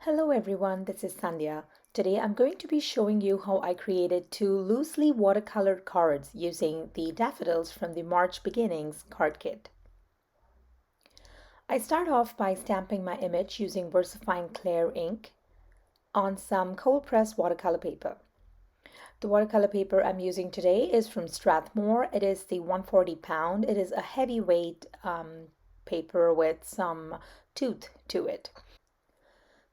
Hello everyone, this is Sandhya. Today I'm going to be showing you how I created two loosely watercolored cards using the daffodils from the March Beginnings card kit. I start off by stamping my image using VersaFine Clear ink on some cold pressed watercolor paper. The watercolor paper I'm using today is from Strathmore. It is the 140 pound. It is a heavyweight paper with some tooth to it.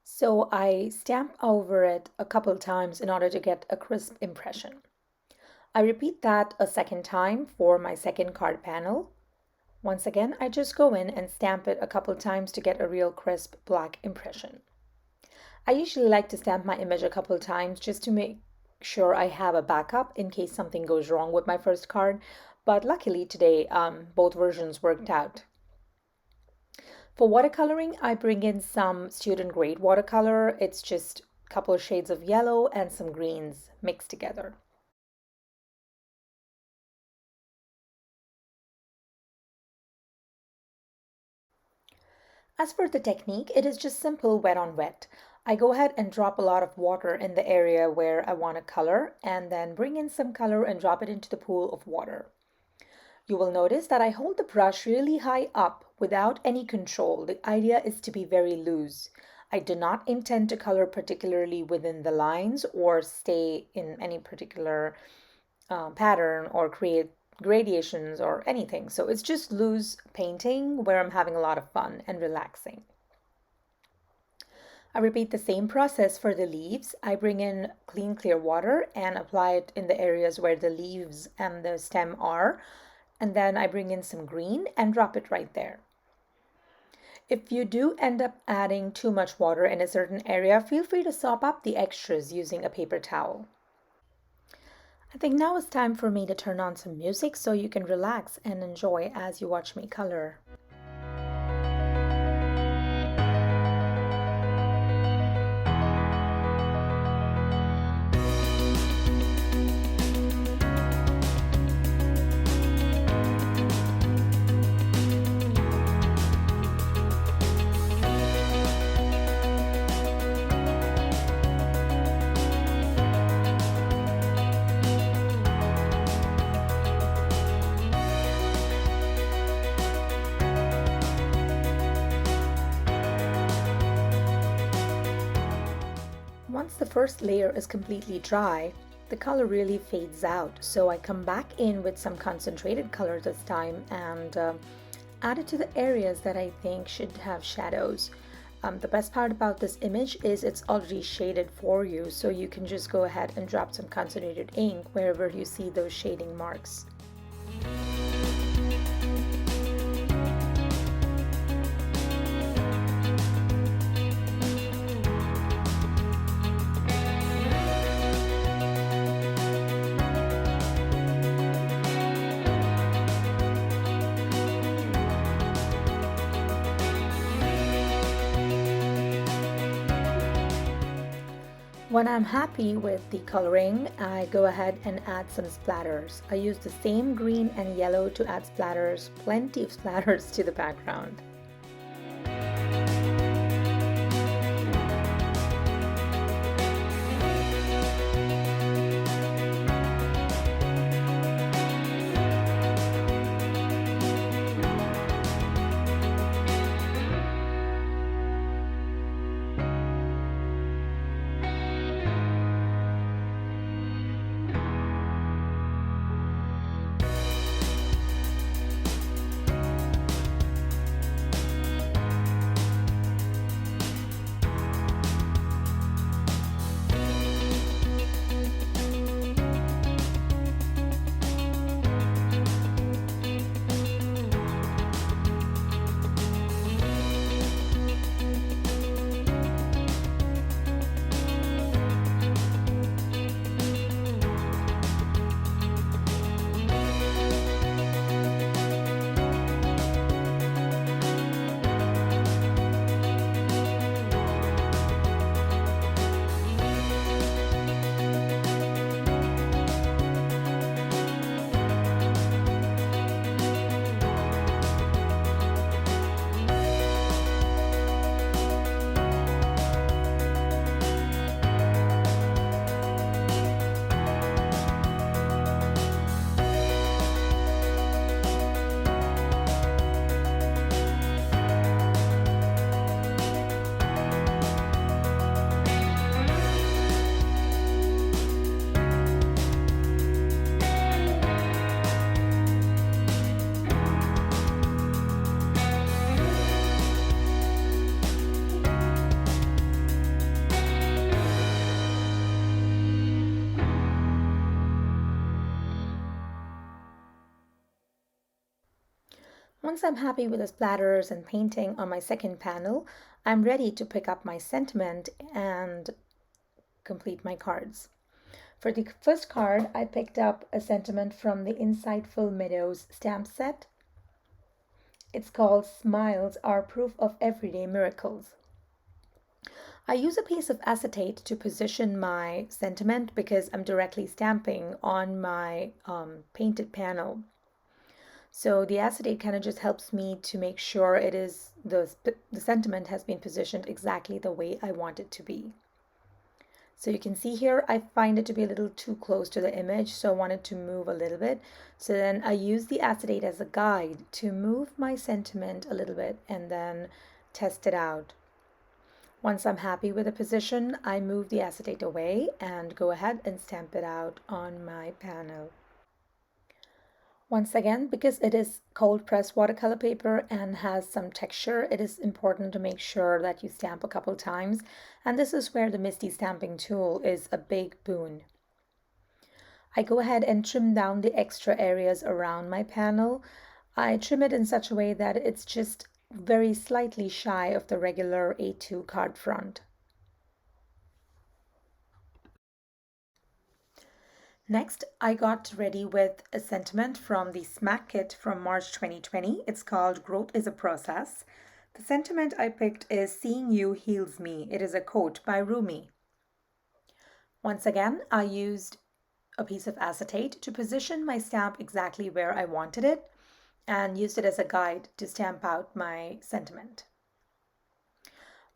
So I stamp over it a couple times in order to get a crisp impression. I repeat that a second time for my second card panel. Once again, I just go in and stamp it a couple times to get a real crisp black impression. I usually like to stamp my image a couple times just to make sure I have a backup in case something goes wrong with my first card, but luckily today both versions worked out. For watercoloring, I bring in some student grade watercolor. It's just a couple of shades of yellow and some greens mixed together. As for the technique, it is just simple wet on wet. I go ahead and drop a lot of water in the area where I want to color and then bring in some color and drop it into the pool of water. You will notice that I hold the brush really high up without any control. The idea is to be very loose. I do not intend to color particularly within the lines or stay in any particular pattern or create gradations or anything. So it's just loose painting where I'm having a lot of fun and relaxing. I repeat the same process for the leaves. I bring in clean clear water and apply it in the areas where the leaves and the stem are. And then I bring in some green and drop it right there. If you do end up adding too much water in a certain area, feel free to sop up the extras using a paper towel. I think now it's time for me to turn on some music so you can relax and enjoy as you watch me color. Once the first layer is completely dry, the color really fades out. So I come back in with some concentrated color this time and add it to the areas that I think should have shadows. The best part about this image is it's already shaded for you, so you can just go ahead and drop some concentrated ink wherever you see those shading marks. When I'm happy with the coloring, I go ahead and add some splatters. I use the same green and yellow to add splatters, plenty of splatters to the background. Once I'm happy with the splatters and painting on my second panel, I'm ready to pick up my sentiment and complete my cards. For the first card, I picked up a sentiment from the Insightful Meadows stamp set. It's called Smiles Are Proof of Everyday Miracles. I use a piece of acetate to position my sentiment because I'm directly stamping on my painted panel. So the acetate kind of just helps me to make sure it is the sentiment has been positioned exactly the way I want it to be. So you can see here, I find it to be a little too close to the image, so I wanted to move a little bit. So then I use the acetate as a guide to move my sentiment a little bit and then test it out. Once I'm happy with the position, I move the acetate away and go ahead and stamp it out on my panel. Once again, because it is cold pressed watercolor paper and has some texture, it is important to make sure that you stamp a couple times, and this is where the Misty stamping tool is a big boon. I go ahead and trim down the extra areas around my panel. I trim it in such a way that it's just very slightly shy of the regular A2 card front. Next, I got ready with a sentiment from the Smack Kit from March 2020. It's called Growth is a Process. The sentiment I picked is Seeing You Heals Me. It is a quote by Rumi. Once again, I used a piece of acetate to position my stamp exactly where I wanted it and used it as a guide to stamp out my sentiment.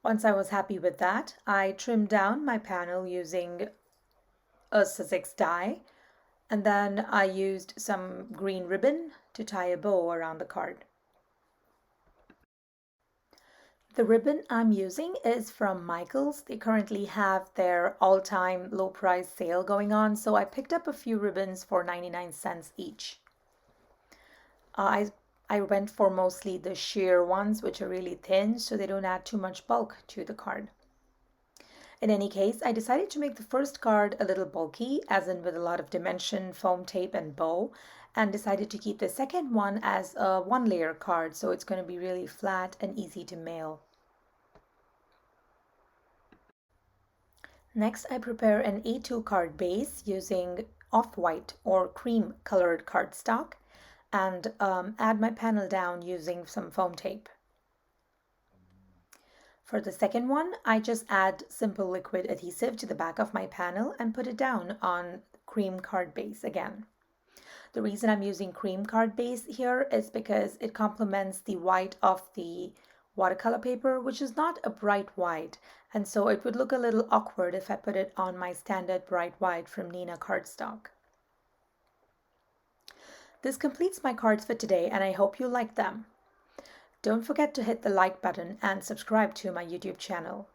Once I was happy with that, I trimmed down my panel using a Sussex die, and then I used some green ribbon to tie a bow around the card. The ribbon I'm using is from Michaels. They currently have their all-time low price sale going on, so I picked up a few ribbons for 99 cents each. I went for mostly the sheer ones, which are really thin, so they don't add too much bulk to the card. In any case, I decided to make the first card a little bulky, as in with a lot of dimension, foam tape, and bow, and decided to keep the second one as a one-layer card, so it's going to be really flat and easy to mail. Next, I prepare an A2 card base using off-white or cream colored cardstock and add my panel down using some foam tape. For the second one, I just add simple liquid adhesive to the back of my panel and put it down on cream card base again. The reason I'm using cream card base here is because it complements the white of the watercolor paper, which is not a bright white, and so it would look a little awkward if I put it on my standard bright white from Nina cardstock. This completes my cards for today, and I hope you like them. Don't forget to hit the like button and subscribe to my YouTube channel.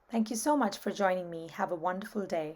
Thank you so much for joining me. Have a wonderful day.